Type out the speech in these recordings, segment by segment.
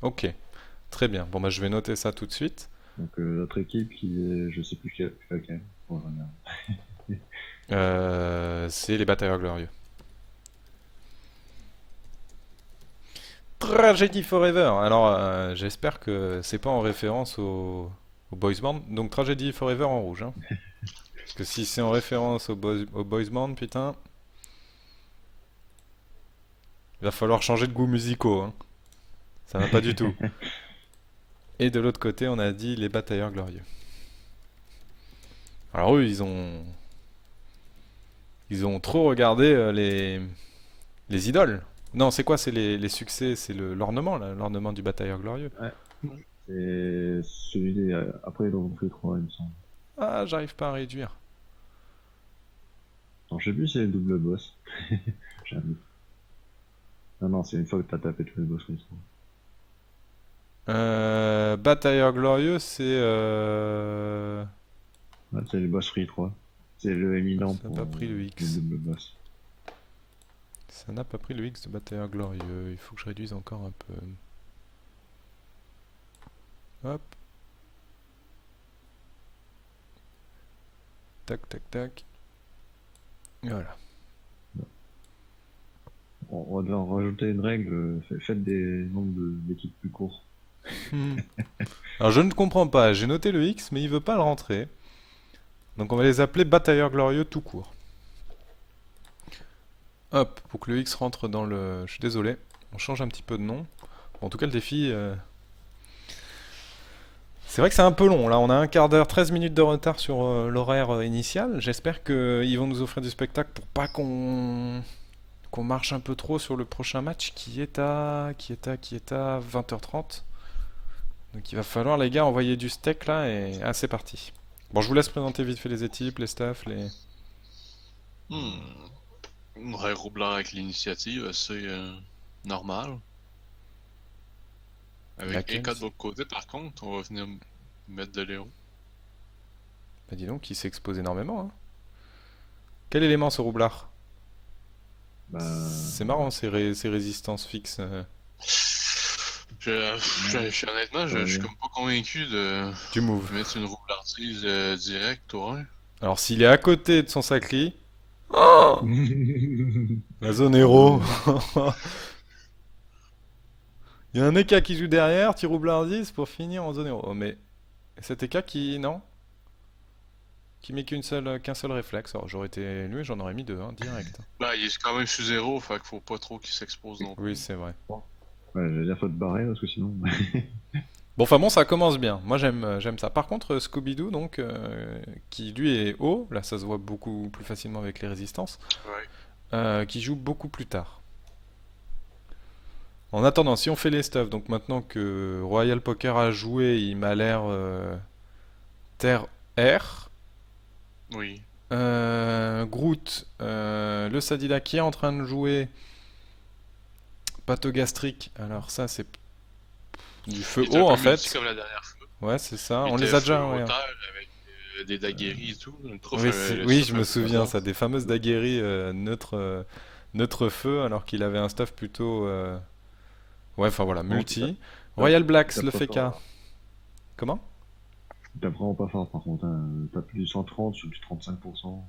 Ok, très bien. Bon, bah, je vais noter ça tout de suite. Donc l'autre équipe qui est, je sais plus laquelle. Bon, j'en ai C'est les Batailleurs Glorieux. Tragedy Forever. Alors, j'espère que c'est pas en référence au Boys Band. Donc, Tragedy Forever en rouge, hein. Parce que si c'est en référence au Boys Band, putain, il va falloir changer de goûts musicaux, hein. Ça va pas du tout. rien. Et de l'autre côté, on a dit les Batailleurs Glorieux. Alors eux, ils ont trop regardé les idoles. Non, c'est quoi? C'est les succès, c'est l'ornement, là, l'ornement du Batailleur Glorieux. Ouais, c'est celui des, après Dragon Free 3, il me semble. Ah, j'arrive pas à réduire. Non, je sais plus si c'est le double boss. J'ai un doute. Non, non, c'est une fois que t'as tapé tous les boss Free 3. Batailleur Glorieux, c'est... Ouais, c'est le boss Free 3. C'est le éminent Ça n'a pour pas pris le le X. double boss. Ça n'a pas pris le X de Batailleur Glorieux. Il faut que je réduise encore un peu. Hop, tac, tac, tac. Voilà. On va devoir rajouter une règle, faites des nombres d'équipes plus courts. Hmm. Alors je ne comprends pas. J'ai noté le X, mais il veut pas le rentrer. Donc on va les appeler Batailleur Glorieux tout court. Hop, pour que le X rentre dans le... Je suis désolé, on change un petit peu de nom. Bon, en tout cas, le défi... C'est vrai que c'est un peu long, là on a un quart d'heure, 13 minutes de retard sur l'horaire initial. J'espère qu'ils vont nous offrir du spectacle pour pas qu'on marche un peu trop sur le prochain match qui est à 20h30. Donc il va falloir les gars envoyer du steak là et... Ah c'est parti. Bon je vous laisse présenter vite fait les équipes, les staffs, les... Hmm. Ouais, Roublanc avec l'initiative, c'est normal. Avec Laquelle? Eka de l'autre côté, par contre, on va venir mettre de l'héros. Bah dis donc, il s'expose énormément, hein. Quel élément ce roublard? Bah, C'est marrant ces résistances fixes. Honnêtement, je suis ouais. comme pas convaincu de Du move. mettre une roublardise directe au 1. Alors s'il est à côté de son sacli... Oh, la zone héros. Il y a un Eka qui joue derrière, tu roublardise pour finir en zone héros. Oh, mais cet Eka qui... Non? Qui met qu'un seul réflexe. Alors j'aurais été lui, j'en aurais mis deux, hein, direct. Là, il est quand même sous zéro, fait qu'il faut pas trop qu'il s'expose non Oui, plus. c'est vrai. Ouais, j'allais dire faut te barrer parce que sinon. Bon, enfin bon, ça commence bien. Moi, j'aime ça. Par contre, Scooby-Doo, donc, qui lui est haut, là, ça se voit beaucoup plus facilement avec les résistances, Ouais. qui joue beaucoup plus tard. En attendant, si on fait les stuffs, donc maintenant que Royal Poker a joué, il m'a l'air Terre R. Oui. Groot, le Sadida qui est en train de jouer Pathogastrique. Alors ça, c'est du feu Il est un haut peu en multi fait. comme la dernière fois. Ouais, c'est ça. Il On était les a feu déjà, ouais. hauteur avec des daguerris et tout. Le prof, Oui, le oui, stuff je un me peu souviens, bizarre. ça, des fameuses daguerries neutre feu, alors qu'il avait un stuff plutôt... Ouais, enfin voilà, Non, multi. tape, Royal Blacks, tape le pas FK. fort. Comment? Il tape vraiment pas fort par contre. Hein. Tape du 130 sur du 35%.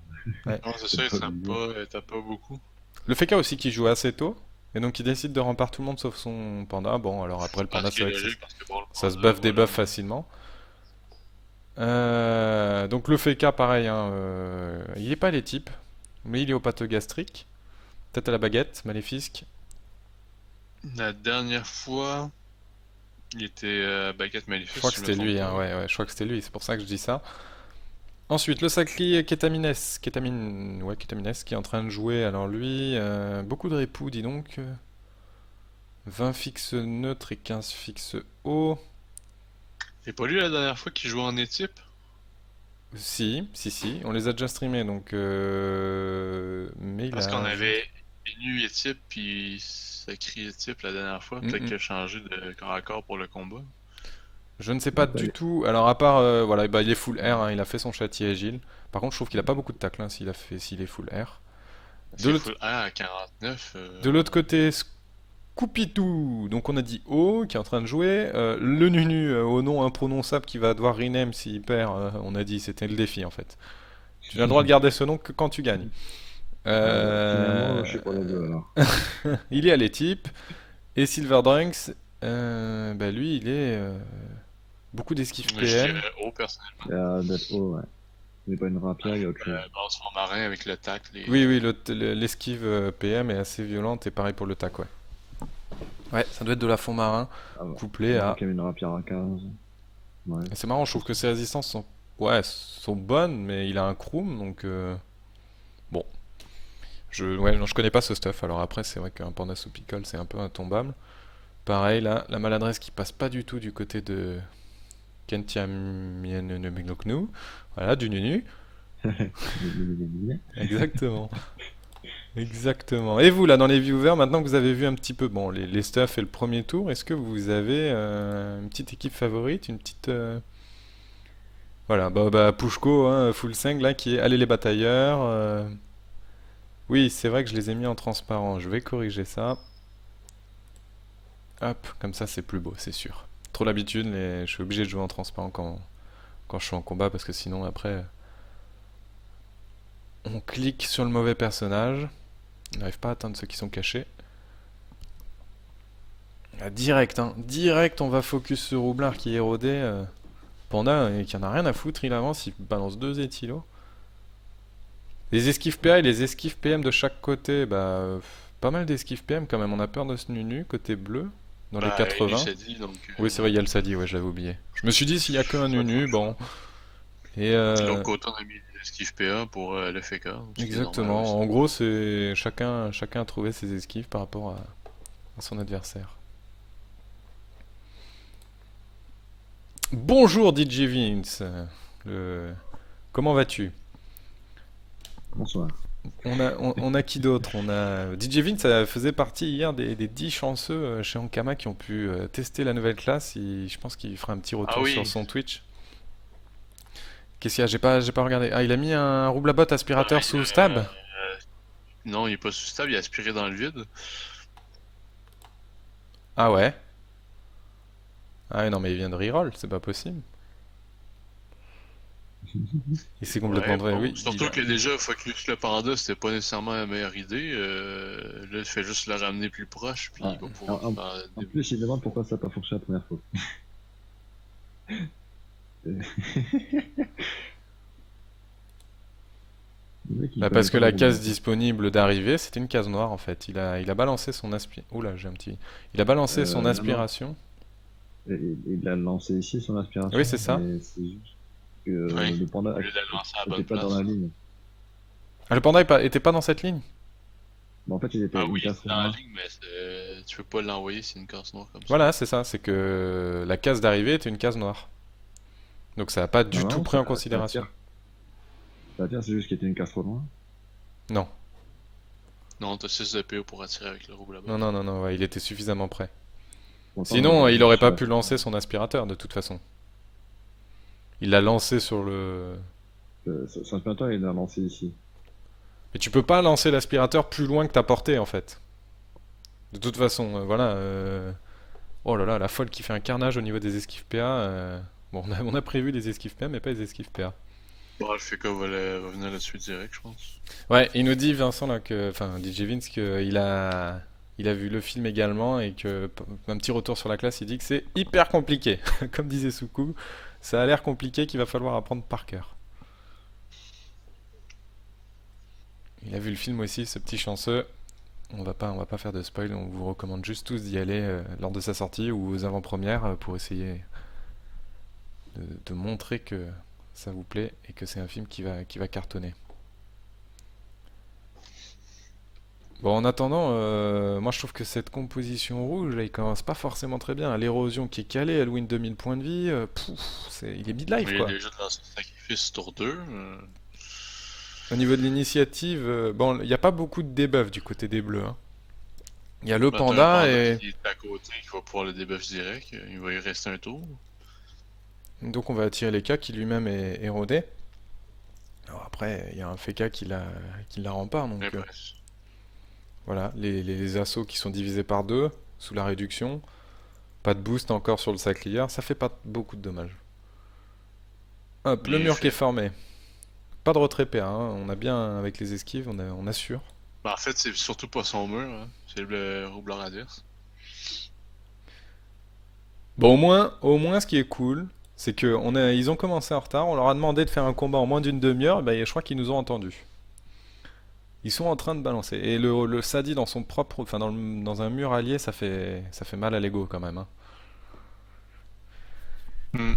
Ouais. Non, c'est ça, C'est pas vidéo. il tape pas beaucoup. Le FK aussi qui joue assez tôt, et donc il décide de rempart tout le monde sauf son panda. Bon, alors après le Ah, panda, ce qui c'est est vrai que logique parce que bon, le ça se panda, buff des voilà. buffs facilement. Donc le FK, pareil, hein, il est pas les types, mais il est au pâte gastrique. Peut-être à la baguette, maléfique. La dernière fois, il était baguette Je maléfique, crois si que je me c'était trompe lui, hein, pas. ouais, ouais, je crois que c'était lui, c'est pour ça que je dis ça. Ensuite, le Sacli Kétamines, ouais, Kétamines, qui est en train de jouer. Alors lui, beaucoup de ripoux, dis donc. 20 fixes neutres et 15 fixes hauts. C'est pas lui la dernière fois qui jouait en équipe? Si, si, si, on les a déjà streamés, donc... Mais il Parce qu'on a joué... avait nu équipe puis sacré équipe la dernière fois. Mm, Peut-être mm. qu'il a changé de corps à corps pour le combat. Je ne sais Il pas a pas du les... tout. Alors à part, voilà, bah, il est full R, hein, il a fait son châtier agile. Par contre, je trouve qu'il a pas beaucoup de tacle, hein, s'il est full R. De C'est l'autre full A à 49. de l'autre côté, Coupitou, donc on a dit O qui est en train de jouer. Le Nunu au nom imprononçable qui va devoir rename s'il perd. On a dit c'était le défi en fait. Tu n'as le droit de garder ce nom que quand tu gagnes. Finalement, Euh, je suis pour les deux alors. il est à l'équipe. Et Silverdranks, bah lui il est beaucoup d'esquive Mais je PM. dirais haut personnellement. Il y a d'être haut, ouais. Il n'est pas une rapière, il y a autre chose. Base fond marin avec le tac, Oui, oui, l'esquive PM est assez violente et pareil pour le tac, ouais. Ouais, ça doit être de la fond marin Ah ouais. couplé Il y a à. quand même une rapière à 15. Ouais. Et c'est marrant, je trouve que ses résistances sont, ouais, sont bonnes, mais il a un Kroom, donc bon. Ouais, non, je connais pas ce stuff. Alors après, c'est vrai qu'un panda sous pickle, c'est un peu intombable. Pareil, là, la maladresse qui passe pas du tout du côté de Kentiamienunumignu. Voilà, du Nunu. Exactement. Exactement. Et vous, là, dans les viewers, maintenant que vous avez vu un petit peu, bon, les stuff et le premier tour, est-ce que vous avez une petite équipe favorite, une petite... Voilà, bah Pushko, hein, Full 5, là, qui est Allez les batailleurs. Oui, c'est vrai que je les ai mis en transparent. Je vais corriger ça. Hop, comme ça, c'est plus beau, c'est sûr. Trop l'habitude, je suis obligé de jouer en transparent quand je suis en combat, parce que sinon, après, on clique sur le mauvais personnage. On n'arrive pas à atteindre ceux qui sont cachés. Ah, direct, hein. Direct, on va focus sur Roublard qui est érodé. Panda, et qui en a rien à foutre, il avance, il balance 2 éthylos. Les esquives PA et les esquives PM de chaque côté, bah, pas mal d'esquives PM quand même. On a peur de ce Nunu, côté bleu, dans les 80. dit, donc. Oui, c'est vrai, il y a le Sadi, ouais, je l'avais oublié. Je me suis dit, s'il y a qu'un Nunu, bon. Et De l'autre côté, on a mis des esquives PA pour le FK. Ce qui est normal exactement. aussi. En gros, c'est chacun a trouvé ses esquives par rapport à son adversaire. Bonjour DJ Vince. Comment vas-tu? Bonsoir. On a qui d'autre? On a DJ Vince, ça faisait partie hier des 10 chanceux chez Ankama qui ont pu tester la nouvelle classe. Je pense qu'il fera un petit Ah retour oui. sur son Twitch. Qu'est-ce qu'il y a? J'ai pas regardé. Ah, il a mis un roublabot aspirateur sous stab? Non, il est pas sous stable, il est aspiré dans le vide. Ah ouais. Ah ouais, non, mais il vient de reroll, c'est pas possible. Et c'est complètement Ouais, vrai, bon, oui. surtout que déjà, Focus le Panda, c'était pas nécessairement la meilleure idée. Là, il fait juste le ramener plus proche, puis Ah, il va pouvoir en, faire en plus, il demande pourquoi ça n'a pas fonctionné la première fois. Le mec, il Bah, connaît parce que pas la le case roulage. disponible d'arrivée, c'était une case noire en fait. Il a balancé son aspi... Oula, j'ai un petit... Il a balancé son Non, non. aspiration. Il a lancé ici son aspiration, Oui, c'est ça. mais c'est juste que Oui, le panda au lieu de le lancer à la n'était bonne pas dans la place. ligne. Ah, le panda était pas dans cette ligne? Bon, en fait, il était Ah une oui, case c'est dans la noire. ligne, mais tu peux pas l'envoyer, c'est une casse noire comme ça. Voilà, c'est ça. C'est que la case d'arrivée était une case noire. Donc ça n'a pas du Non, tout non, pris en ça considération. attire. Ça attire, c'est juste qu'il était une case trop loin. Non, Non, t'as 6 de PO pour attirer avec le roue là-bas. non, non, non, non, ouais, il était suffisamment prêt. Pourtant, Sinon, il aurait pas sur pu lancer son aspirateur de toute façon. Il l'a lancé sur le... son aspirateur, il l'a lancé ici. Mais tu peux pas lancer l'aspirateur plus loin que ta portée en fait. De toute façon, voilà. Oh là là, la folle qui fait un carnage au niveau des esquives PA. Bon, on a prévu les esquives PA, mais pas les esquives PA. Bon, le FK va venir là-dessus direct, je pense. Ouais, il nous dit Vincent là que, enfin DJ Vince qu'il a vu le film également et que un petit retour sur la classe, il dit que c'est hyper compliqué. Comme disait Soukou, ça a l'air compliqué qu'il va falloir apprendre par cœur. Il a vu le film aussi, ce petit chanceux. On va pas faire de spoil, on vous recommande juste tous d'y aller lors de sa sortie ou aux avant-premières pour essayer de montrer que ça vous plaît et que c'est un film qui va cartonner. Bon, en attendant, moi je trouve que cette composition rouge, là, il commence pas forcément très bien. L'érosion qui est calée, elle win 2000 points de vie, il est midlife Mais il quoi. a déjà lancé le sacrifice tour 2. Au niveau de l'initiative, bon, il n'y a pas beaucoup de debuff du côté des bleus, hein. Il y a le T'as un panda et qui est à côté, qui va pouvoir le debuff direct. Il va y rester un tour. donc on va attirer les cas qui lui-même est érodé. Alors après, il y a un Feka qui la rempart, donc Mais bref. Voilà, les assauts qui sont divisés par 2 sous la réduction. Pas de boost encore sur le saclier, ça fait pas beaucoup de dommages. Hop, le Bien mur qui est fait. formé. Pas de retrait PA, hein. On a bien, avec les esquives, on assure. Bah, en fait, c'est surtout pas son mur, hein. C'est le roublard adverse. Bon, au moins, ce qui est cool, c'est que ils ont commencé en retard, on leur a demandé de faire un combat en moins d'une demi-heure, et je crois qu'ils nous ont entendus. Ils sont en train de balancer. Et le Sadi dans son propre, enfin dans un mur allié, ça fait mal à l'ego quand même, hein. Hmm.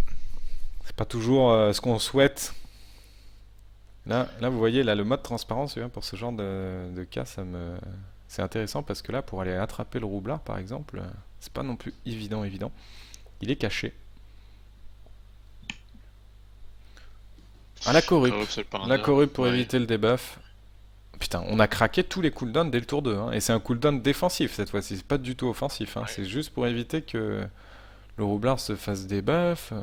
C'est pas toujours ce qu'on souhaite. Là, vous voyez, là, le mode transparence, pour ce genre de cas, c'est intéressant parce que là, pour aller attraper le roublard, par exemple, c'est pas non plus évident. Il est caché. Ah, Corrupt La cependant. corrup pour Ouais. éviter le debuff. Putain, on a craqué tous les cooldowns dès le tour 2, hein. Et c'est un cooldown défensif cette fois-ci, c'est pas du tout offensif, hein. Ouais. C'est juste pour éviter que le roublard se fasse debuff.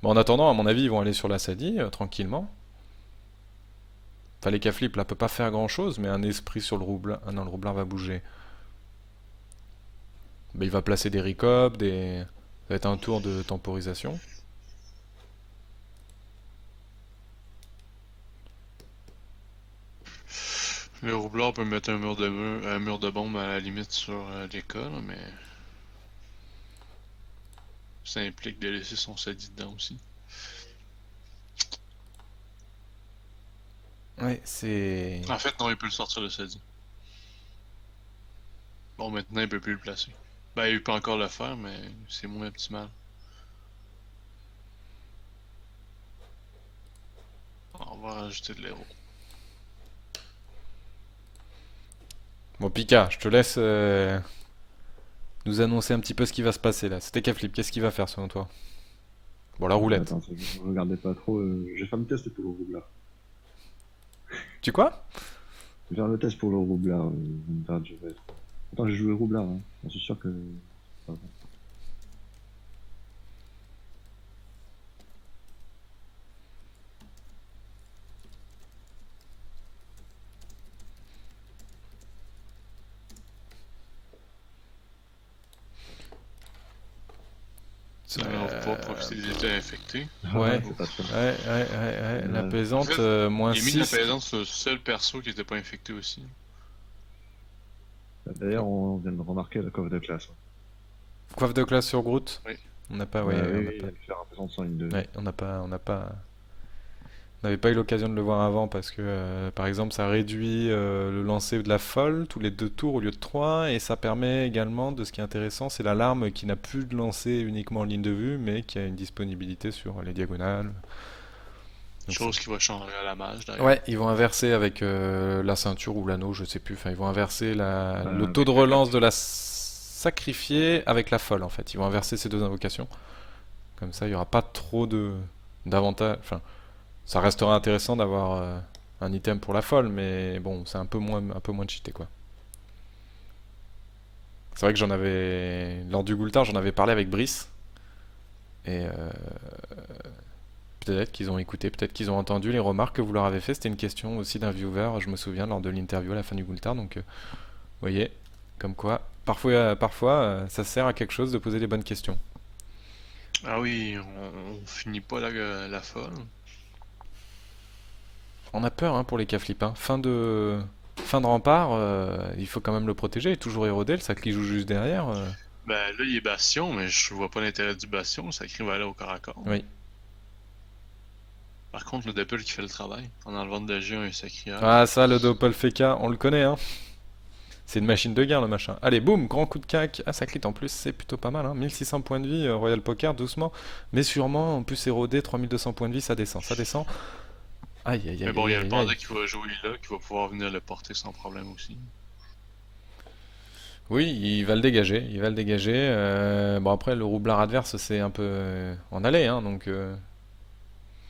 Bon, en attendant, à mon avis, ils vont aller sur la Sadi, tranquillement. Enfin, les Caflip là peut pas faire grand chose, mais un esprit sur le roublard. Ah non, le roublard va bouger. Il va placer des recop, Ça va être un tour de temporisation. Le roublard peut mettre un mur de bombe à la limite sur l'école, mais ça implique de laisser son sadi dedans aussi. Ouais, c'est. En fait, non, il peut le sortir le sadi. Bon, maintenant, il peut plus le placer. Ben, il peut encore le faire, mais c'est moins optimal. On va rajouter de l'héros. Bon, Pika, je te laisse nous annoncer un petit peu ce qui va se passer là. C'était Caflip, qu'est-ce qu'il va faire selon toi? Bon, la roulette. Attends, je regardais pas trop. Je vais faire le test pour le roublard. Tu quoi? Je vais faire le test pour le roublard. Je vais... Attends, j'ai joué roublard. Hein. Je suis sûr que. C'est pas bon. Alors, on va pouvoir profiter des états infectés. Ouais, C'est pas très. la En pesante, fait, moins il a mis la 6. plaisance sur le seul perso qui était pas infecté aussi. D'ailleurs, on vient de remarquer la coiffe de classe. Hein. Coiffe de classe sur Groot. Oui. On n'a pas, Bah ouais, oui, on oui, n'a il pas. a dû faire un présent sans ligne de. Ouais, on n'avait pas eu l'occasion de le voir avant parce que, par exemple, ça réduit le lancer de la folle tous les 2 tours au lieu de 3 et ça permet également, de ce qui est intéressant, c'est l'alarme qui n'a plus de lancer uniquement en ligne de vue mais qui a une disponibilité sur les diagonales. Donc Chose qui va changer à la mage d'ailleurs. ouais, ils vont inverser avec la ceinture ou l'anneau, je sais plus. Enfin, ils vont inverser le taux Avec de la relance carte. de la sacrifiée avec la folle en fait. Ils vont inverser ces deux invocations. Comme ça, il n'y aura pas trop de d'avantages. Enfin, ça restera intéressant d'avoir un item pour la folle, mais bon, c'est un peu moins cheaté quoi. C'est vrai que lors du Gultar, j'en avais parlé avec Brice, et peut-être qu'ils ont écouté, peut-être qu'ils ont entendu les remarques que vous leur avez fait. C'était une question aussi d'un viewer, je me souviens, lors de l'interview à la fin du Gultar, donc vous voyez, comme quoi, parfois ça sert à quelque chose de poser les bonnes questions. Ah oui, on finit pas la folle. On a peur hein, pour les Caflip, hein. Fin de rempart, il faut quand même le protéger, il est toujours érodé, le sac qui joue juste derrière. Ben là, il est bastion, mais je vois pas l'intérêt du bastion. Ça crie va aller au corps à corps. Oui. Par contre, le Deppel qui fait le travail, en enlevant de G un sacriage. Ah ça, le Doppelfeka, on le connaît, hein. C'est une machine de guerre le machin. Allez, boum, grand coup de cac. Ah, ça clit en plus, c'est plutôt pas mal, hein. 1600 points de vie, Royal Poker, doucement. Mais sûrement, en plus érodé, 3200 points de vie, ça descend, ça descend. Aïe, aïe, Mais aïe, bon, il y aïe, a le aïe, panda aïe. qui va jouer là, qui va pouvoir venir le porter sans problème aussi. Oui, il va le dégager, il va le dégager. Bon, après, le roublard adverse, c'est un peu en allée, hein, donc...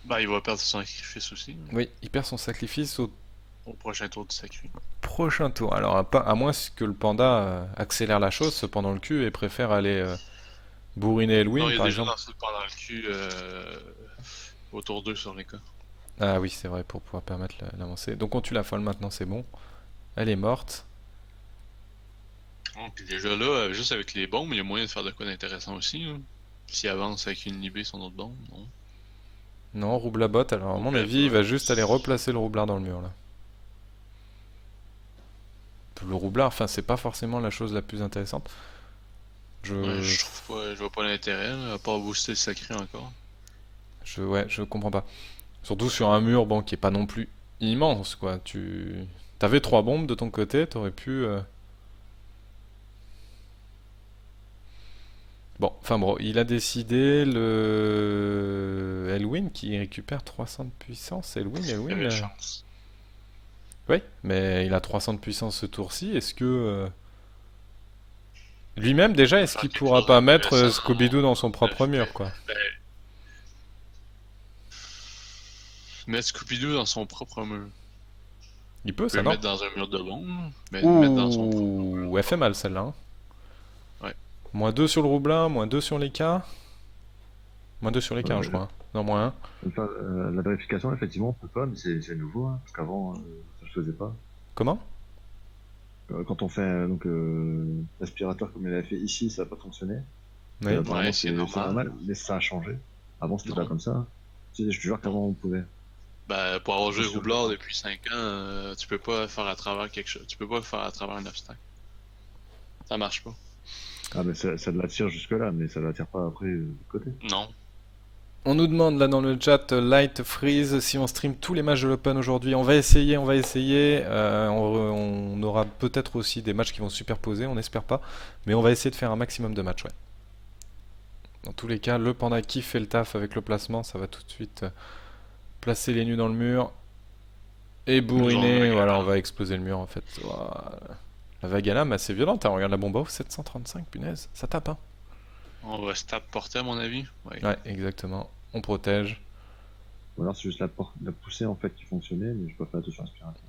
Ben, il va perdre son sacrifice aussi, Oui, il perd son sacrifice au au prochain tour du sacré. prochain tour. Alors, à moins que le panda accélère la chose, se prend dans le cul et préfère aller bourriner Non, Elwin, il a par déjà exemple. lancé le pendant le cul au tour 2 sur les cas. Ah oui, c'est vrai, pour pouvoir permettre l'avancée. Donc on tue la folle maintenant, c'est bon. Elle est morte. Puis déjà là, juste avec les bombes, il y a moyen de faire de quoi d'intéressant aussi. Là. S'il avance avec une Libé son autre bombe, non. Non, roublabot, alors à mon avis, il va juste aller replacer le roublard dans le mur là. Le roublard, enfin, c'est pas forcément la chose la plus intéressante. Ouais, Je. je trouve pas, je vois pas l'intérêt, là, à part booster le sacré encore. Ouais, je comprends pas. Surtout sur un mur, bon, qui est pas non plus immense, quoi. T'avais 3 bombes de ton côté, t'aurais pu. Bon, enfin bon, il a décidé le Elwin qui récupère 300 de puissance. Il y Elwin. avait chance. Oui, mais il a 300 de puissance ce tour-ci. Est-ce que lui-même déjà, est-ce Faire qu'il quelque pourra chose pas mettre d'intéressant. Scooby-Doo dans son propre Ben, mur, quoi? ben, mettre Scooby-Doo dans son propre mur. Il peut, Il peut ça, le non? mettre dans un mur de bombe, mais le mettre dans son propre mur. Ouh, elle fait mal celle-là, hein. Ouais. -2 sur le roublin, -2 sur les K. -2 sur les K, je Ouais, crois, hein. Non, -1. enfin, la vérification, effectivement, on peut pas, mais c'est nouveau, hein, parce qu'avant, ça se faisait pas. Comment? Quand on fait l'aspirateur comme il avait fait ici, ça n'a pas fonctionné. Oui. Apparemment, Ouais, c'est c'est normal. normal, mais ça a changé. Avant, c'était pas Non. comme ça. Je te jure qu'avant, on pouvait. Ben, pour avoir joué Bien sûr, Roublard depuis 5 ans, tu peux pas faire à travers quelque chose. Tu peux pas faire à travers un obstacle. Ça marche pas. Ah, mais ça l'attire jusque-là, mais ça l'attire pas après de côté. Non. On nous demande là dans le chat Light Freeze si on stream tous les matchs de l'Open aujourd'hui. On va essayer, on va essayer. On aura peut-être aussi des matchs qui vont se superposer, on n'espère pas. Mais on va essayer de faire un maximum de matchs, ouais. Dans tous les cas, le panda qui fait le taf avec le placement, ça va tout de suite placer les nus dans le mur. Et bourriner, voilà, on va exploser le mur en fait. Voilà. La vague à lame assez violente, hein. Regarde la bombe off, 735, punaise, ça tape, hein. On va se taper porter à mon avis. Ouais. Ouais, exactement. On protège. Ou alors, c'est juste la poussée en fait qui fonctionnait, mais je peux pas faire attention à l'aspirateur.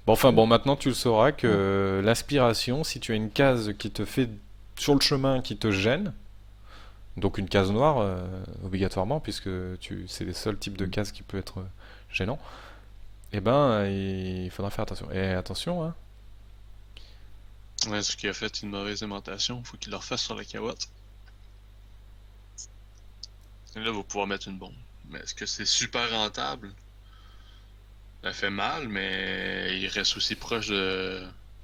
Bon, enfin bon, maintenant tu le sauras que l'aspiration, si tu as une case qui te fait sur le chemin qui te gêne, donc une case noire obligatoirement, puisque c'est les seuls types de cases qui peuvent être gênants, eh ben il faudra faire attention. Et attention, hein. Ouais, ce qui a fait une mauvaise aimantation, faut qu'il le refasse sur la carotte. Et là, vous pouvoir mettre une bombe. Mais est-ce que c'est super rentable? Ça fait mal, mais il reste aussi proche de.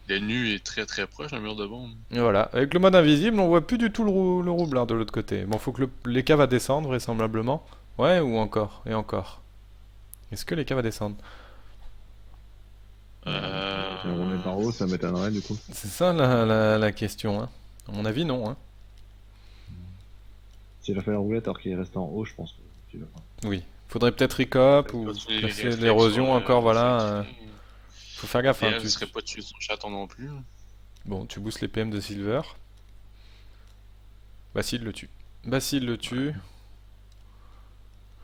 Le nu est très très proche d'un mur de bombe. Et voilà, avec le mode invisible, on voit plus du tout le roublard de l'autre côté. Bon, faut que les caves va descendre vraisemblablement. Ouais, ou encore, et encore. Est-ce que les caves va descendre? Si on remet par haut, ça m'étonnerait du coup. C'est ça la question, hein. À mon avis, non, hein. S'il a fait la roulette alors qu'il est resté en haut, je pense qu'il va pas. Oui. Faudrait peut-être recop ou Continuer les placer réflexes l'érosion sur, encore, voilà. sacré. Faut faire gaffe, hein. L'idéal, ce serait pas de tuer son chaton non plus. Bon, tu boostes les PM de Silver. Bacille le tue. Bacille le tue.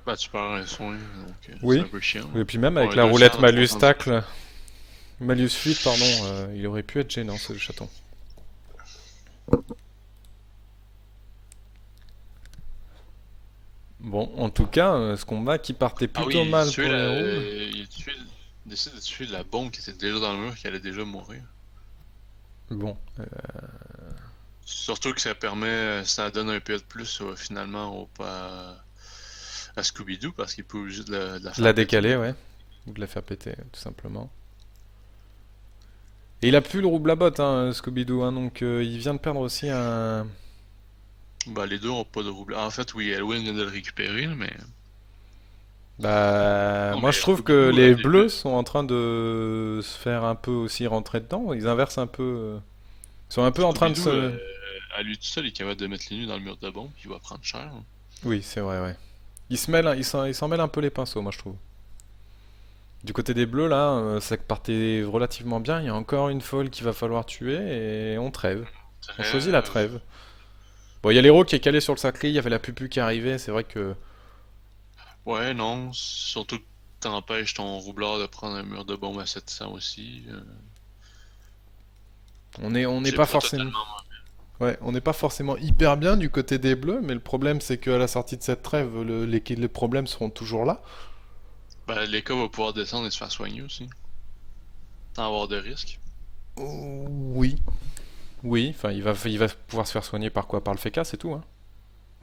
Bah, tu perds un soin, donc Oui. c'est un peu chiant. Et puis même Bon, avec un la 200, roulette malus 300. tacle, malus fuite, pardon, il aurait pu être gênant ce chaton. Bon, en tout cas, ce combat qui partait Ah plutôt oui, mal pour les roubles. il décide de tuer la bombe qui était déjà dans le mur, qui allait déjà mourir. Bon, Surtout que ça permet, ça donne un peu de plus finalement à Scooby-Doo parce qu'il peut obligé de la faire la péter. décaler, ouais. Ou de la faire péter, tout simplement. Et il a plus le rouble à botte, hein, Scooby-Doo, hein, donc il vient de perdre aussi un... Bah, les deux ont pas de rouble. En fait, oui, Elwyn vient de le récupérer, mais. Bah, Non, moi mais je trouve que Scooby-Doo, les les bleus deux. sont en train de se faire un peu aussi rentrer dedans. Ils inversent un peu. Ils sont un peu en train de Scooby-Doo, se. à lui tout seul, il est capable de mettre les nus dans le mur de bombe, puis il va prendre cher. Oui, c'est vrai, ouais. Ils s'en mêlent un peu les pinceaux, moi je trouve. Du côté des bleus, là, ça partait relativement bien. Il y a encore une folle qu'il va falloir tuer et on trêve. On choisit la trêve. Bon, il y a l'héros qui est calé sur le sacré, il y avait la pupu qui arrivait, c'est vrai que. Ouais, non, surtout que t'empêches ton roublard de prendre un mur de bombe à 700 aussi. On n'est C'est pas pas forcément. totalement. Ouais, on n'est pas forcément hyper bien du côté des bleus, mais le problème c'est qu'à la sortie de cette trêve, les problèmes seront toujours là. Bah, l'Eka va pouvoir descendre et se faire soigner aussi. Sans avoir de risque. Oui. Oui, enfin il va pouvoir se faire soigner par quoi? Par le féca, c'est tout, hein?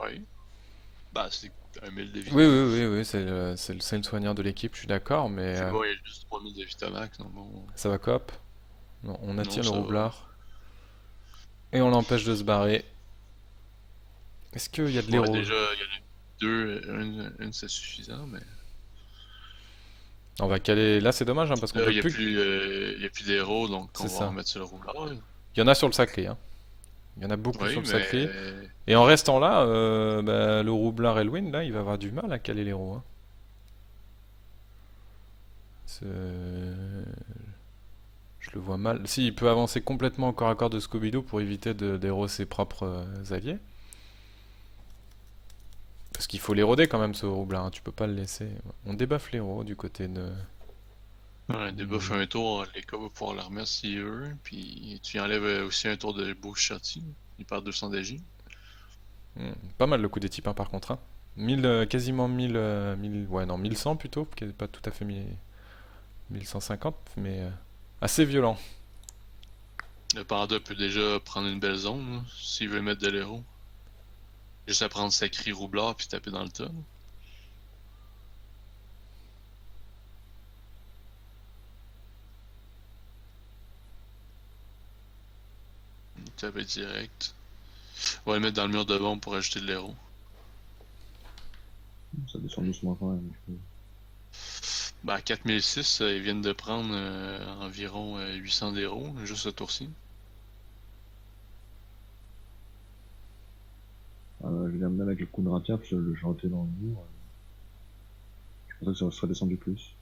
Oui. Bah, c'est 1000 de Oui, oui, Vitamax. oui, oui, c'est le soigneur de l'équipe, je suis d'accord, mais Puis bon, il y a juste 3000 de Vitamax, donc bon. ça va coop. Non, on Non, attire le ça va. roublard et on l'empêche de se barrer. Est-ce qu'il y a de Ouais, l'héros? déjà, il y en a deux, une c'est suffisant, mais. On va caler. Là, c'est dommage, hein, parce qu'on Là, peut plus. il y a plus d'héros, donc C'est on va ça. remettre sur le roublard. Il y en a sur le sacré, hein. Il y en a beaucoup sur Oui, le mais. sacré. Et en restant là, bah, le roublard Elwyn, là, il va avoir du mal à caler l'héros, hein. C'est- Je le vois mal. Si, il peut avancer complètement au corps à corps de Scooby-Doo pour éviter d'héros ses propres alliés. Parce qu'il faut l'éroder quand même, ce roublard, hein. Tu peux pas le laisser. On débuffe l'héros du côté de. Ouais, débuff un tour, les gars vont pouvoir le remettre s'ils veulent, puis tu enlèves aussi un tour de bouche shotty. Il perd 200 d'AJ. Pas mal le coup des types, hein, par contre, hein. 1000, quasiment 1000, 1000, ouais, non, 1100 plutôt, qui est pas tout à fait 1150, mais assez violent. Le panda peut déjà prendre une belle zone, là, s'il veut mettre de l'héros. Juste à prendre sacré roublard puis taper dans le tas. Taper direct. On va le mettre dans le mur de bombe pour ajouter de l'héros. Ça descend doucement quand même. Bah, à 4006, ils viennent de prendre environ 800 d'héros, juste ce tour-ci. Je viens même avec le coup de rapière, puis je le jetais dans le mur. Je pensais que ça serait descendu plus.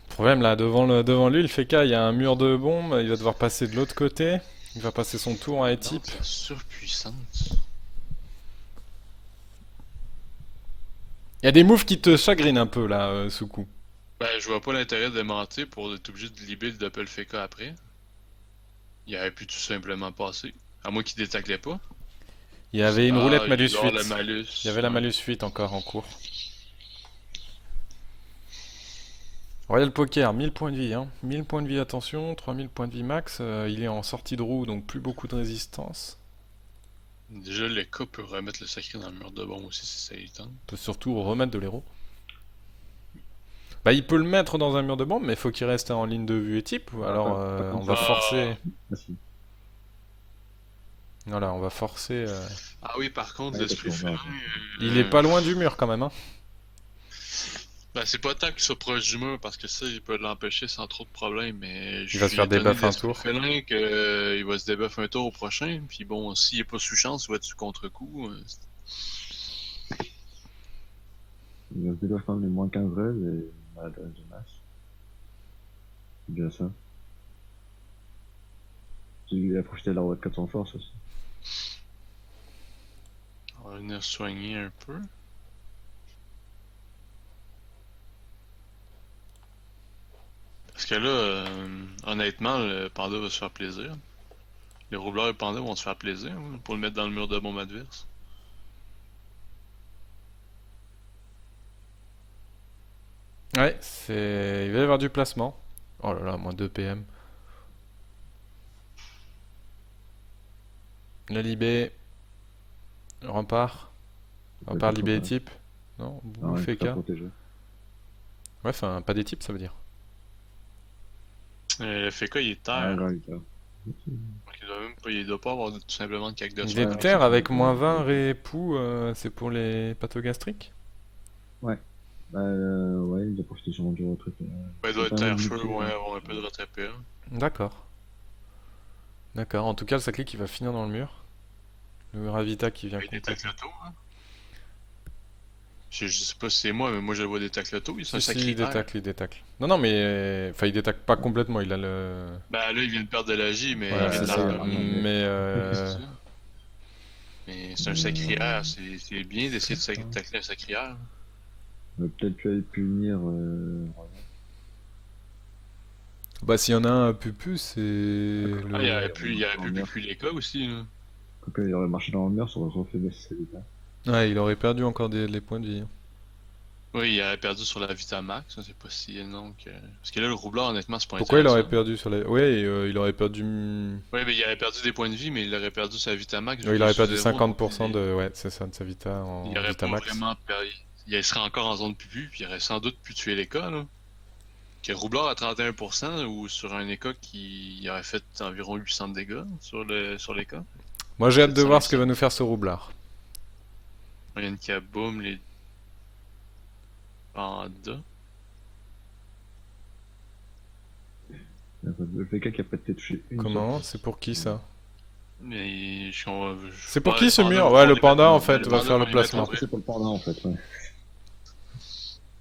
Problème là, devant lui, le Feka, il y a un mur de bombes, il va devoir passer de l'autre côté. Il va passer son tour à Non, type. c'est surpuissante. Il y a des moves qui te chagrinent un peu là, Suku. Ben, je vois pas l'intérêt de mentir pour être obligé de libérer le Doppel FK après. Il aurait pu tout simplement passer. À moins qu'il détaclait pas. Il y avait une Ah, roulette il malus doit avoir le 8. malus. Il y avait la Ouais. malus 8 encore en cours. Royal Poker, 1000 points de vie, hein. 1000 points de vie, attention, 3000 points de vie max. Il est en sortie de roue, donc plus beaucoup de résistance. Déjà, le cas peut remettre le sacré dans le mur de bombe aussi si ça lui tente. Il peut surtout remettre de l'héros. Bah, il peut le mettre dans un mur de bombe, mais il faut qu'il reste en ligne de vue et type. Alors, on va Ah. forcer. Merci. Voilà, on va forcer. Ah oui, par contre, Ouais, l'esprit parce qu'on va- félin. Il est pas loin du mur quand même, hein. Ben, c'est pas tant qu'il soit proche du mur parce que ça, il peut l'empêcher sans trop de problèmes. Mais je Il va se suis faire étonné débuff de un l'esprit tour. félin qu'il va se débuff un tour au prochain. Puis bon, s'il est pas sous chance, il va être sous contre-coup. Il va se déloger quand même les moins 15 raids et maladresse de masse. C'est bien ça. Il a profité de la roi de 400 force aussi. On va venir soigner un peu. Parce que là, honnêtement, le panda va se faire plaisir. Les roubleurs et le panda vont se faire plaisir hein, pour le mettre dans le mur de bombe adverse. Ouais, c'est. Il va y avoir du placement. Oh là là, moins 2 PM. La Libé. Rempart. Il Rempart peut être Libé et pas- type. Non, Non, il peut pas Feka. protéger. Ouais, enfin, pas des types, ça veut dire. Le FK, il est Ah, terre. grave, il peut. Donc il doit pas avoir tout simplement de cac de Il soin. est terre avec moins 20 ré époux, c'est pour les pathogastriques. Ouais. Ouais, il a profité sûrement du retrait. Ben, il doit C'est être pas un terre feu, outil, ouais, hein. avoir un peu de rattrapé. Hein. D'accord. D'accord, en tout cas, le sacré qui va finir dans le mur. Le Ravita qui vient Il compléter. détacle l'auto, hein. Je sais pas si c'est moi, mais moi je le vois détacle l'auto. Il Si, s'en si, sacré il détacle, il détacle. Non, non, mais. Enfin, il détacle pas complètement, il a le. Ben là, il vient de perdre de la J, mais Voilà, il vient c'est de la ça. perdre. Mais. C'est ça. Mais c'est un sacrière, c'est bien d'essayer de tacler un sacrière. On aurait peut-être pu aller punir. Bah, s'il y en a un Pupu, c'est. Ah, il aurait le- pu les cas aussi. Là. Quand il aurait marché dans le mur, ça aurait refait baisser ses dégâts. Ouais, il aurait perdu encore des points de vie, hein. Oui, il aurait perdu sur la Vitamax, ça c'est pas si non que... Parce que là, le roublard, honnêtement, c'est pas Pourquoi il aurait intéressant. perdu sur les... Ouais, il aurait perdu... Oui, mais il aurait perdu des points de vie, mais il aurait perdu sa Vitamax vu Ouais, il qu'il est aurait sous perdu zéro, donc 50% de... Ouais, c'est ça, de sa Vita il en aurait pas Vitamax. vraiment perdu. Il serait encore en zone pupu, puis il aurait sans doute pu tuer l'Eka, là. Que roublard à 31% ou sur un Eka qui aurait fait environ 800 de dégâts sur l'Eka. Moi j'ai hâte de voir ce que 700. va nous faire ce roublard. Il y a une kaboom, les pandas. Le PK qui a pas été touché une seule Comment? fois. C'est pour qui ça? Mais C'est pour ouais, qui le ce panda, mur? on Ouais, va le les mettre panda en ben, fait le va panda, faire on va le les mettre placement. après. C'est pour le panda en fait. Ouais.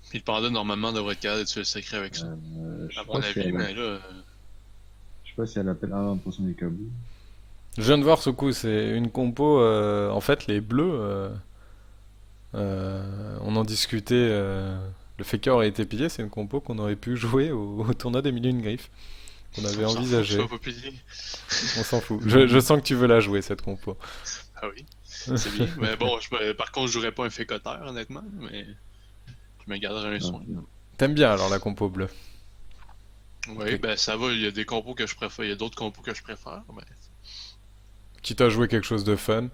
Puis le panda, normalement, devrait être capable de tuer le secret avec ça. Je À sais mon pas si avis, elle, mais là, je sais pas si elle appelle 1% des kabou. Je viens de voir ce coup, c'est une compo. En fait, les bleus, on en discutait. Le Faker aurait été pillé, c'est une compo qu'on aurait pu jouer au tournoi des millions de griffes. Qu'on avait on s'en fout que ce envisagé. soit pas pilier. On s'en fout. Je sens que tu veux la jouer cette compo. Ah oui, c'est bien. Mais bon, par contre, je jouerais pas un fécoteur, honnêtement, mais je me garderais un soin. T'aimes bien alors la compo bleue? Oui, Ok. ben ça va, il y a des compos que je préfère, il y a d'autres compos que je préfère, Quitte à jouer quelque chose de fun.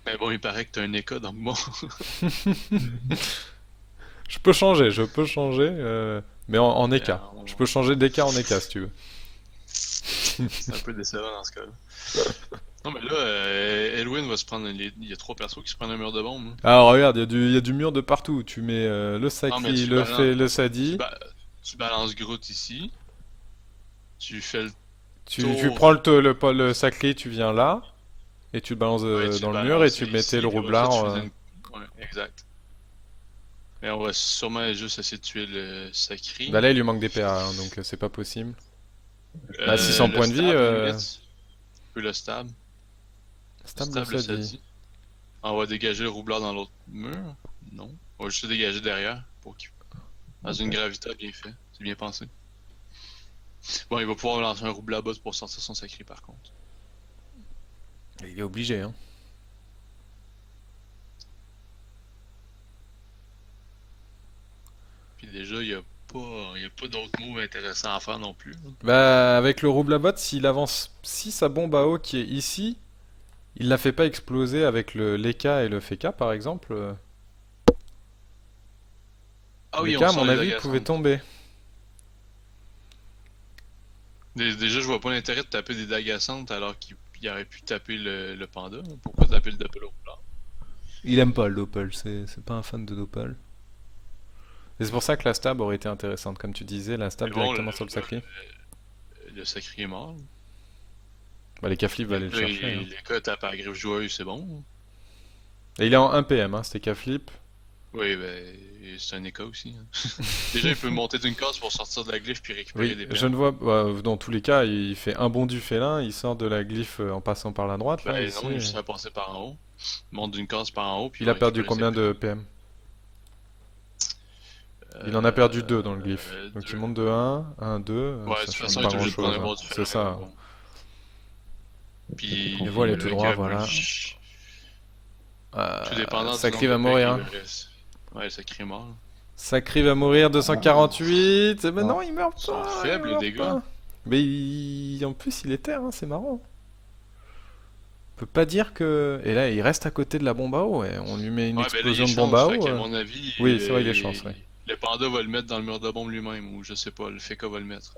mais bon, il paraît que t'as un Eka, donc bon, Je peux changer, mais en EK. Je peux changer d'EK en EK si tu veux. c'est un peu décevant dans ce cas-là. Non, mais là, Elwin va se prendre. Il y a 3 persos qui se prennent un mur de bombe, hein. Alors regarde, il y a du mur de partout. Tu mets le Non, mais Sakri, le Fé, le tu, Sadi. ba- tu balances Groot ici, tu fais le Tu tour. prends le Sakri, tu viens là. Et tu le balances Ouais, tu dans le le mur et balances tu mettais ici, le puis après ça, roublard. tu faisais une. Ouais, exact. Mais on va sûrement juste essayer de tuer le Sakri. Bah là, il lui manque des PA, hein, donc c'est pas possible. Bah 600 Le points de vie, stab, à la limite. Tu peux le stab. Le stable le stab, le Sadi. Sadi. On va dégager le roublard dans l'autre mur. Non. On va juste le dégager derrière pour qu'il. Dans une gravité bien fait. C'est bien pensé. Bon, il va pouvoir lancer un roublard bas pour sortir son Sakri par contre. Il est obligé, hein. Puis déjà, il y a pas d'autres moves intéressants à faire non plus, là. Bah avec le roublabot, s'il avance, si sa bombe à eau qui est ici, il la fait pas exploser avec le Leka et le Feka par exemple. Ah oui, on Leka, à sort mon les avis, dagues à pouvait cendre. tomber. Déjà, je vois pas l'intérêt de taper des dagues à cendre alors qu'il aurait pu taper le panda. Pourquoi taper le double roublard? Il aime pas le Doppel, c'est pas un fan de Doppel. Et c'est pour ça que la stab aurait été intéressante, comme tu disais, la stab Mais bon, directement sur le Sakri. le Sakri est mort. Bah les Kaflip va aller le Là, chercher, hein. les gars tapent à la griffe joueuse, c'est bon. Et il est en 1 PM, hein, c'était Kaflip. Oui, ben, c'est un Eka aussi, hein. Déjà, il peut monter d'une case pour sortir de la glyphe puis récupérer Oui, des je PA. ne vois dans tous les cas, il fait un bond du félin, il sort de la glyphe en passant par la droite, là, Ben ici. non, il se fait passer par en haut. Il monte d'une case par en haut puis il Il va a perdu récupérer ses combien de PA. PM? Il en a perdu 2 dans le glyphe. Donc il Deux. monte de 1, 2, Ouais, de ça toute change façon, il pas est obligé de prendre grand-chose, un hein. bord du C'est fer, mais ça. bon. Puis Et voilà, tout le droit, gars, voilà. Tout dépendant du Sakri nombre va de mourir, PA hein. qu'il lui reste. Ouais, le Sakri est mort. Sakri va mourir 248. Mais non, il meurt Ils sont pas, faibles, il les meurt dégâts. pas. Mais en plus, il est terre, hein, c'est marrant. On peut pas dire que... Et là, il reste à côté de la bombe à eau, et on lui met une Ouais, ben là, il explosion de bombe chance, à fait eau. qu'à mon avis, Oui, c'est vrai, il est chance, ouais. le panda va le mettre dans le mur de bombe lui-même, ou je sais pas, le Feka va le mettre.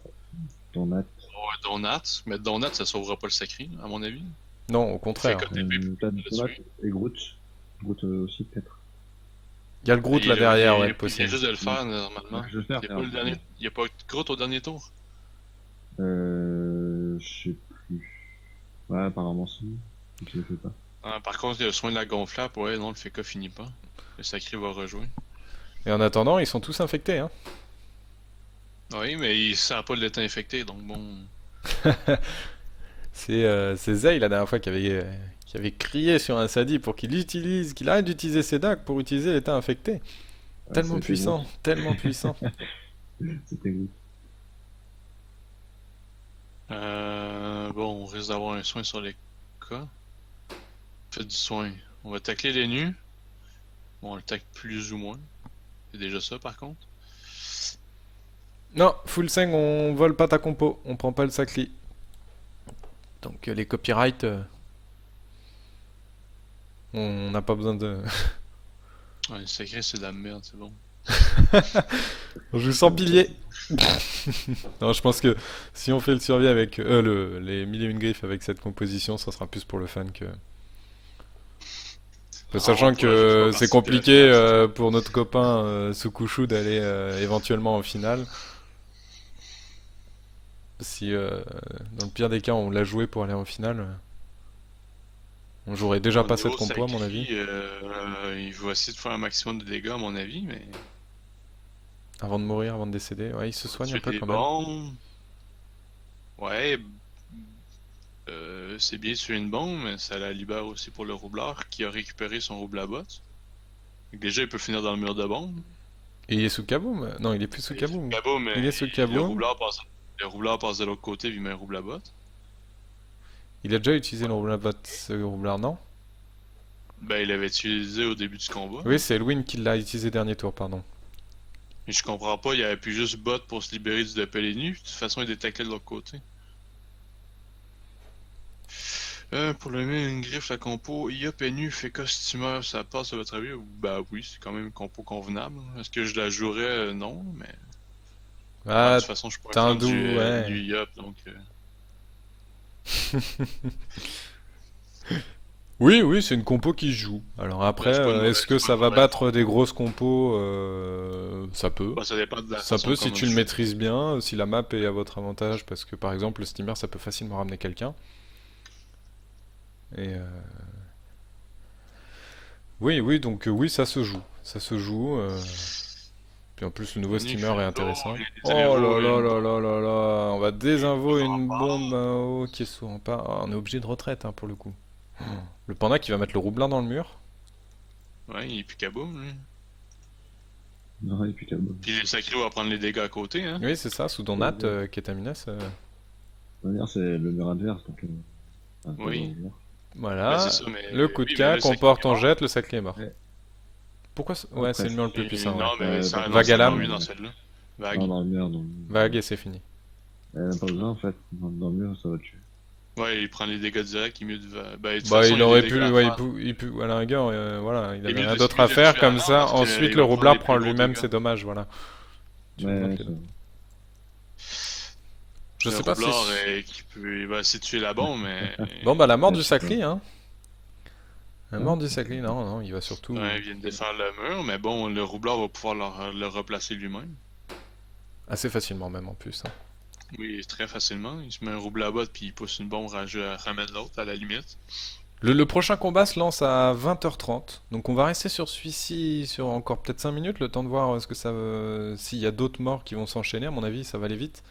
Donat. Ouais, Donat, mais Donat, ça sauvera pas le Sakri, à mon avis. Non, au contraire. Feka TP peut le Donat tuer. et Groot. Groot aussi peut-être. Il y a le Groot Il là est- derrière, il ouais, est- Il vient possible. juste de le faire, normalement. Je vais le faire. Il y a pas le dernier... Il y a pas Groot au dernier tour? Je sais plus. Ouais, apparemment si. Donc je le fais pas. Ah, par contre, il y a le soin de la gonflable, ouais, non, le Feka finit pas. Le Sakri va rejouer. Et en attendant, ils sont tous infectés, hein. Oui, mais il sent pas l'état infecté, donc bon... C'est Zay la dernière fois qui avait crié sur un Sadi pour qu'il arrête d'utiliser ses dagues pour utiliser l'état infecté. Ah, Tellement c'était puissant, Groot. tellement puissant. C'était Groot. Bon, on risque d'avoir un soin sur les cas. Faites du soin. On va tacler les nus. Bon, on le tacle plus ou moins. C'est déjà ça par contre. Non, full 5, on vole pas ta compo, on prend pas le sacli. Donc les copyrights, on n'a pas besoin de... Ouais, le sacré c'est de la merde, c'est bon. On joue sans pilier. Non, je pense que si on fait le survie avec les 1001 griffes avec cette composition, ça sera plus pour le fan que... Sachant Pour la jouer, que pas c'est participer à la compliqué finale, c'est ça. pour notre copain Sukushu d'aller éventuellement en finale. Si dans le pire des cas on l'a joué pour aller en finale, on jouerait déjà Au pas cette niveau compo à mon avis. sacré, il va essayer de faire un maximum de dégâts à mon avis, mais Avant de mourir, avant de décéder. Ouais, il se on va soigne un tuer peu des quand même. bombes. Ouais, c'est bien de tuer une bombe, mais ça la libère aussi pour le roublard qui a récupéré son roublabot. Déjà, il peut finir dans le mur de bombe. Et il est sous kaboom? Non, il est plus sous Il est sous kaboom. kaboom, Il mais est sous le kaboom. roublard passe de l'autre côté, puis il met un roublabot. Il a déjà utilisé le roublard, ce roublard, non? Ben, il l'avait utilisé au début du combat. Oui, c'est Elwin qui l'a utilisé dernier tour, pardon. Mais je comprends pas, il avait pu juste bot pour se libérer du Doppel nu. De toute façon, il détectait de l'autre côté. Pour le mettre une griffe, la compo Iop et nu fait costumeur, ça passe à votre avis? Bah oui, c'est quand même une compo convenable. Est-ce que je la jouerais? Non, mais... Ah, de Ah, toute façon, je pourrais t'as un prendre doux, du ouais. Iop, donc... Oui, oui, c'est une compo qui se joue. Alors après, ouais, est-ce que c'est pas ça une va mauvaise battre compo. des grosses compos? Ça peut. Bah, ça dépend de la Ça façon peut si comment tu on le joue. maîtrises bien, si la map est à votre avantage, parce que par exemple le steamer ça peut facilement ramener quelqu'un. Et oui, oui, donc oui, ça se joue. Ça se joue. Puis en plus le nouveau Le nu steamer fait est lourd, intéressant. il y a des Oh aéros, là là une là bombe, là là là, on va et désinvo un une bombe rempart. haut qui est sous rempart. Ah, on est obligé de retraite hein, pour le coup. Le panda qui va mettre le roublin dans le mur. Ouais, il est plus kaboom, lui. Non, et puis là-bas. Puis le sacré va prendre les dégâts à côté, hein. Oui, c'est ça, sous Donat, Ketamines. D'ailleurs, c'est le mur adverse, donc. Pas dans le Oui. mur. Ben c'est Voilà. ça, mais... Le coup de Oui, mais là, cac, le on sacré porte, est on mort. jette, le sacré est mort. Ouais. Pourquoi Oh, ouais, c'est le mur le presque. plus puissant, ouais. Non, mais ça, non, Vague c'est à encore lame. mieux dans celle-là. Non, Vague. dans le mur, dans le mur. Vague et c'est fini. Même pas besoin, en fait. Dans le mur, ça va tuer. Ouais, il prend les dégâts directs, il est mieux de... Ben, de toute Bah, façon, il il y a aurait des pu, dégâts à ouais, faire. à la rigueur, voilà, il Il est avait mieux rien de, d'autre mieux à de faire tuer à comme l'arme ça. parce Ensuite, qu'il le va prendre roublard les prend plus gros lui-même dégâts. ses dommages, voilà. Tu augmentes Ouais, les ça. dommages. Je Le sais pas si. roublard, il va essayer de tuer la bombe, mais... Bon, bah, la mort Ouais, du je sais pas. sacri, hein. La Hein? mort du sacri, non, non, il va surtout. Ouais, il vient de défaire le mur, mais bon, le roublard va pouvoir le replacer lui-même. Assez facilement, même en plus, hein. Oui, très facilement. Il se met un rouble à botte, puis il pousse une bombe, ramène l'autre à la limite. Le prochain combat se lance à 20h30, donc on va rester sur celui-ci sur encore peut-être 5 minutes, le temps de voir ce que ça s'il y a d'autres morts qui vont s'enchaîner, à mon avis ça va aller vite.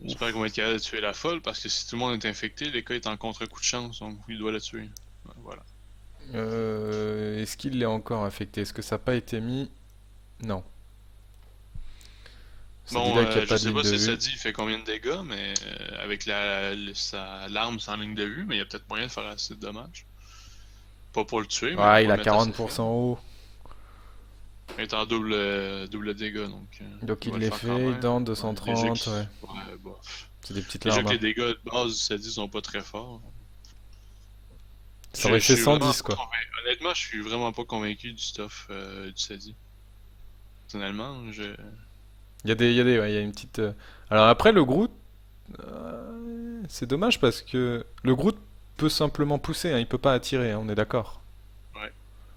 J'espère qu'on va être capable de tuer la folle, parce que si tout le monde est infecté, les cas est en contre-coup de chance, donc il doit la tuer. Ouais, voilà. Est-ce qu'il l'est encore affecté? Est-ce que ça n'a pas été mis? Non. Ça dit Bon, là qu'il n'y a je pas de sais ligne pas de si ça vue. dit il fait combien de dégâts, mais avec sa l'arme sans ligne de vue, mais il y a peut-être moyen de faire assez de dommages. Pas pour le tuer, mais Ouais, pour il le a mettre assez 40% faible. haut. Il est en double dégâts, donc Donc il il va le l'est faire quand fait, même. dans Ouais, 230, ouais. Ouais, bof. C'est des petites Déjà larmes, que les hein. dégâts de base du sadie sont pas très forts. Ça aurait fait Je suis vraiment 110 pas quoi. honnêtement, je suis vraiment pas convaincu du stuff du sadie. Personnellement, Ouais, il y a une petite. Alors après le Groot, c'est dommage parce que le Groot peut simplement pousser, hein, il peut pas attirer, hein, on est d'accord. Ouais.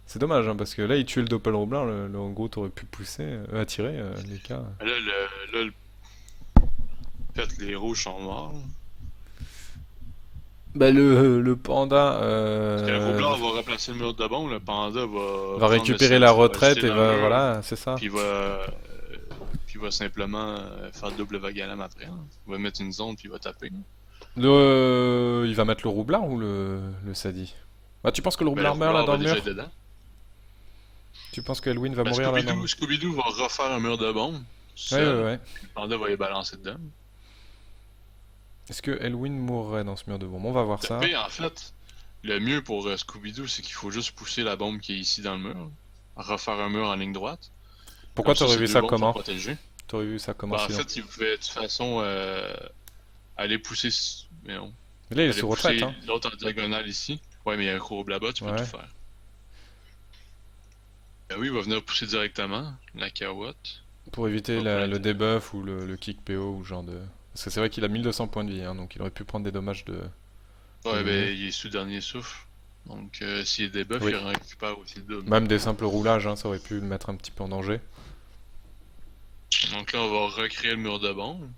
C'est dommage hein, parce que là il tuait le Doppelroublard, le Groot aurait pu pousser, attirer les cas. Là, fait, les rouges sont morts. Bah le panda Parce que le roublard va replacer le mur de bombe, le panda va va prendre le récupérer la sadie, va retraite jeter et dans le va mur, voilà, c'est ça. puis va simplement faire double vague à lame après. Hein. Il va mettre une zone puis il va taper. Il va mettre le Roublard ou le Sadi? Bah tu penses que le Ben, le Roublard meurt là roublard dans va le déjà mur? être dedans. Tu penses que Elwin va Ben, mourir là dans le... Scooby-Doo va refaire un mur de bombe, Ouais, ouais, seul. ouais. Le panda va y balancer dedans. Est-ce que Elwin mourrait dans ce mur de bombe? On va voir ça. Taper, en fait, le mieux pour Scooby-Doo, c'est qu'il faut juste pousser la bombe qui est ici dans le mur, refaire un mur en ligne droite, Pourquoi Comme t'aurais c'est vu deux ça bombes qui sont comment? protégées. T'aurais vu ça comment Bah, en sinon? fait, il pouvait de toute façon aller pousser. Mais non. Mais là, il est Aller sous retraite, pousser hein. l'autre en diagonale ici. Ouais, mais il y a un rouble là-bas, tu peux tout Ouais. faire. Ben oui, il va venir pousser directement. La carotte. Pour éviter Pas pour le l'intérêt. debuff ou le kick PO ou ce genre de... Parce que c'est vrai qu'il a 1200 points de vie, hein, donc il aurait pu prendre des dommages de Ouais, l'ennemi. ben il est sous dernier souffle. Donc s'il est debuff, Oui. il récupère aussi le double. Même des simples roulages, hein, ça aurait pu le mettre un petit peu en danger. Donc là, on va recréer le mur de bombe.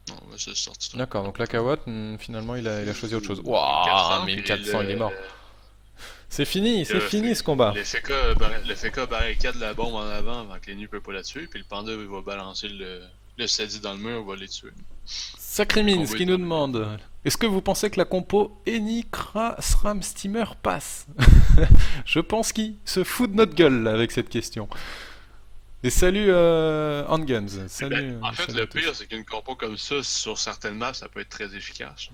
Non, on va se sortir. D'accord, donc la Kawat, finalement, il a choisi autre chose. 1400, Waouh, puis 1400, il est mort. C'est fini ce combat. le FK barricade la bombe en avant avant que l'ennemi ne peut pas la tuer, puis le panda il va balancer le Sadi dans le mur, il va les tuer. Sacrimins Combo qui est nous terminé. demande: est-ce que vous pensez que la compo Enikra SRAM Steamer passe? Je pense qu'il se fout de notre gueule là, avec cette question. Et salut Handguns, salut. Ben, en fait, salut le à tous. pire, c'est qu'une compo comme ça, sur certaines maps, ça peut être très efficace.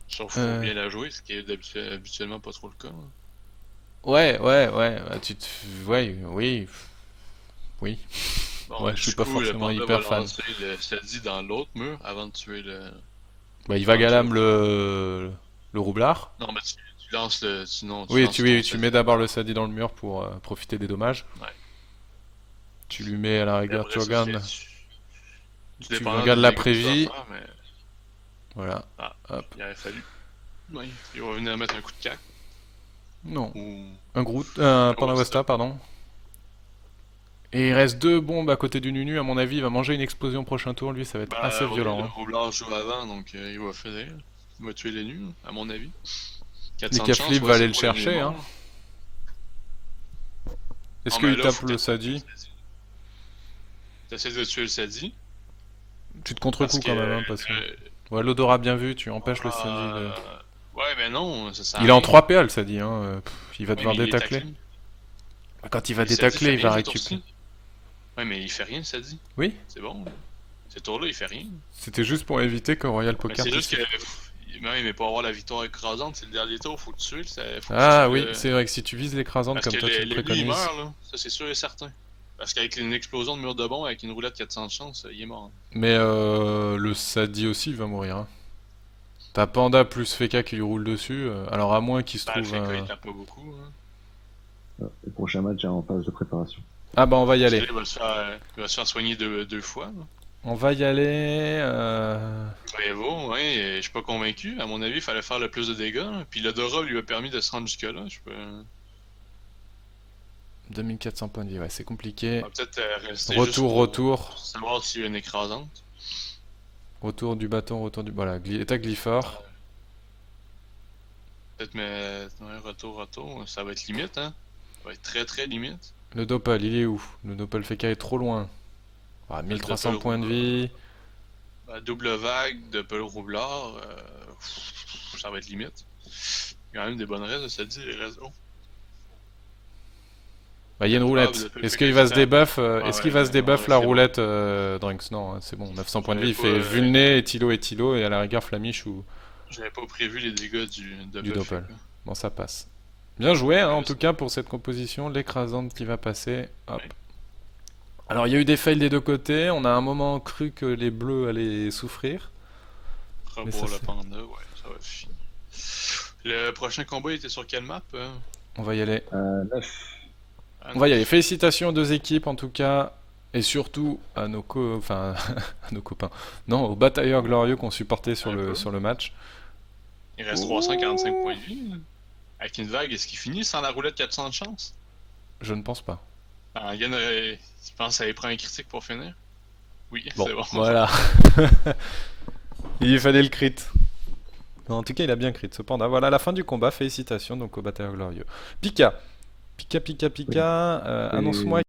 Sauf qu'il faut Euh. bien la jouer, ce qui est habituellement pas trop le cas. Ouais, bah, ouais, oui, oui. Bon, Ouais, du je suis pas coup, le forcément panda hyper va fan. lancer le Sadi dans l'autre mur avant de tuer le. Bah, il va galam le roublard. Non, mais tu lances le. Sinon, tu Oui, lances ton tu Sadi mets dans d'abord le l'autre. Sadi dans le mur pour profiter des dommages. Ouais. Tu lui mets à la Et rigueur, après, ça, c'est. Du tu dépendant regardes des la dégâts que tu vas prévie. faire, mais. Voilà, Ah, hop. il aurait fallu. Oui, il va venir mettre un coup de cac. Non, Ou. un Groot, Panda Wasta. Wasta, pardon. Et il reste deux bombes à côté du Nunu, à mon avis, il va manger une explosion prochain tour, lui, ça va être assez Bah, oui, violent, le hein. roublard joue avant, donc il va faire. Il va tuer les nus, à mon avis. Les 400 de chance, Flip ouais, va c'est aller le gros, l'ennemi est chercher, hein. mort. Est-ce Non, mais qu'il là, tape faut le que Sadi? t'essaies de tuer le Sadi. Tu te Parce contre-coup que. quand même, hein, parce que... Ouais, l'odorat bien vu, tu empêches le Sadi de... Ouais, mais non, ça sert à Il est en rien. 3 PA, le Sadi, hein. Il va Ouais, devoir mais il est détacler. taclé. Quand il va Le Sadi détacler, fait il va rien ce récupérer. tour-ci. Ouais, mais il fait rien, le Sadi. Oui, C'est bon. Ce tour-là, il fait rien. c'était juste pour éviter que Royal Mais Poker c'est juste puisse... que. Mais pour avoir la victoire écrasante, c'est le dernier tour, faut le tuer. Faut que ce Ah soit oui, le- c'est vrai que si tu vises l'écrasante Parce comme que toi tu le l'ennemi il préconises... meurt, là. Ça, c'est sûr et certain. Parce qu'avec une explosion de mur de bombe, avec une roulette 400 de chance, il est mort. Mais le Sadi aussi, il va mourir, hein. T'as Panda plus Feka qui lui roule dessus, alors à moins qu'il se Bah, le trouve fait qu'il un... tape pas beaucoup. Hein. Le prochain match est en phase de préparation. Ah bah on va y Parce que aller. là, il va se faire soigner deux fois. Là. On va y aller... Brevo, ouais, et je suis pas convaincu. À mon avis, il fallait faire le plus de dégâts. Là. Puis le Dora lui a permis de se rendre jusque-là. Je peux... 2400 points de vie, ouais, c'est On compliqué. va peut-être rester juste Retour. pour savoir s'il y a une écrasante. Retour du bâton, retour du... Voilà, état Glyphor. Peut-être, mais ouais, retour. Ça va être limite, hein. Ça va être très très limite. Le Dopal, il est où? Le Dopal Feka est trop loin. Ah, 1300 points de vie. Bah, double vague de Peul Roublard, ça va être limite. Il y a quand même des bonnes raises, ça dit, les raisons. Bah, il y a une roulette. Est-ce qu'il va se debuff Est-ce qu'il va se debuff la roulette Drinks? Non, hein, c'est bon, 900 points de vie, il fait Vulné, Etilo, et à la rigueur Flamiche ou J'avais pas prévu les dégâts du Dopal. Bon, ça passe. Bien joué, hein, en tout cas, pour cette composition. L'écrasante qui va passer. Hop. Ouais. Alors, il y a eu des fails des deux côtés. On a un moment cru que les bleus allaient souffrir. Mais ça, Rebours le c'est- panda, ouais, ça va finir. Le prochain combat était sur quelle map? On va y aller. 9. On va y aller. Félicitations aux deux équipes, en tout cas. Et surtout à nos, enfin, à nos copains. Non, aux batailleurs glorieux qu'on supportait sur le match. Il reste 345 points de vie. Là. Avec une vague, est-ce qu'il finit sans la roulette 400 de chance? Je ne pense pas. Ben, Yann, je pense que ça allait prendre un critique pour finir. Oui, Bon, c'est bon. voilà. Il lui fallait le crit. Non, en tout cas, il a bien crit. Cependant, voilà la fin du combat. Félicitations donc aux batailleurs glorieux. Pika. Pika. Oui. Annonce-moi